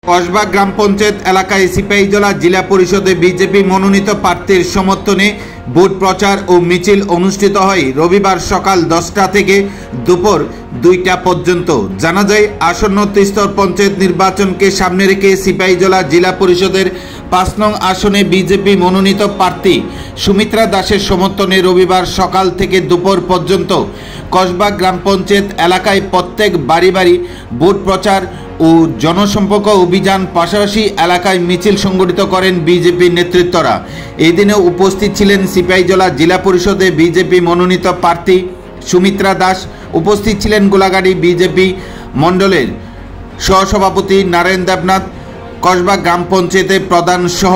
কসবা গ্রাম পঞ্চায়েত এলাকায় সিপাহীজলা জিলা পরিষদে বিজেপি মনোনীত প্রার্থীর সমর্থনে ভোট প্রচার ও মিছিল অনুষ্ঠিত হয় রবিবার সকাল 10টা থেকে দুপুর 2টা পর্যন্ত। জানা যায়, আসন্ন ত্রিস্তর পঞ্চায়েত নির্বাচনকে সামনে রেখে সিপাহীজলা জিলা পরিষদের 5 নং আসনে বিজেপি মনোনীত প্রার্থী সুমিত্রা দাসের সমর্থনে রবিবার সকাল থেকে দুপুর পর্যন্ত কসবা গ্রাম পঞ্চায়েত এলাকায় প্রত্যেক বাড়ি বাড়ি ভোট প্রচার ও জনসম্পর্ক অভিযান, পাশাপাশি এলাকায় মিছিল সংগঠিত করেন বিজেপির নেতৃত্বরা। এই দিনে উপস্থিত ছিলেন সিপাহীজলা জেলা পরিষদে বিজেপি মনোনীত প্রার্থী সুমিত্রা দাস, উপস্থিত ছিলেন গোলাগাড়ি বিজেপি মণ্ডলের সহসভাপতি নারায়ণ দেবনাথ, কসবা গ্রাম পঞ্চায়েতের প্রধান সহ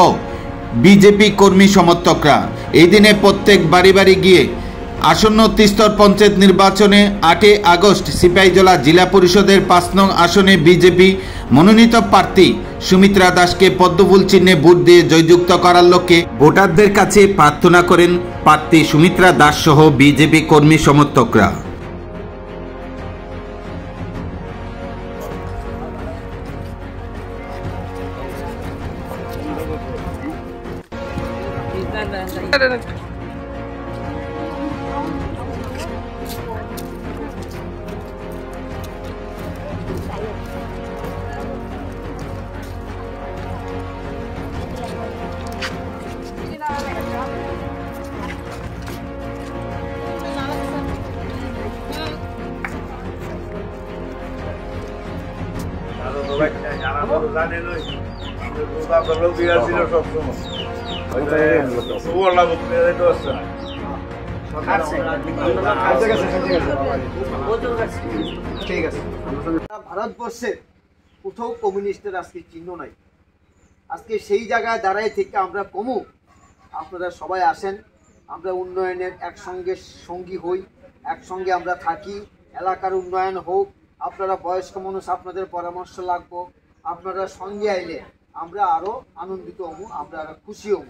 বিজেপি কর্মী সমর্থকরা। এই দিনে প্রত্যেক বাড়ি বাড়ি গিয়ে আসন্ন ত্রিস্তর পঞ্চায়েত নির্বাচনে 8 আগস্ট সিপাহীজলা জেলা পরিষদের 5 নং আসনে বিজেপি মনোনীত প্রার্থী সুমিত্রা দাসকে পদ্মফুল চিহ্নে ভোট দিয়ে জয়যুক্ত করার লক্ষ্যে ভোটারদের কাছে প্রার্থনা করেন প্রার্থী সুমিত্রা দাস সহ বিজেপি কর্মী সমর্থকরা। ভারতবর্ষের কোথাও কমিউনিস্টের আজকে চিহ্ন নাই। আজকে সেই জায়গায় দাঁড়াই থেকে আমরা কমু, আপনারা সবাই আসেন, আমরা উন্নয়নের একসঙ্গে সঙ্গী হই, একসঙ্গে আমরা থাকি, এলাকার উন্নয়ন হোক। আপনারা বয়স্ক মানুষ, আপনাদের পরামর্শ লাগবো, আপনারা সঙ্গে আইলে আমরা আরও আনন্দিত হবো, আমরা আরও খুশি হব।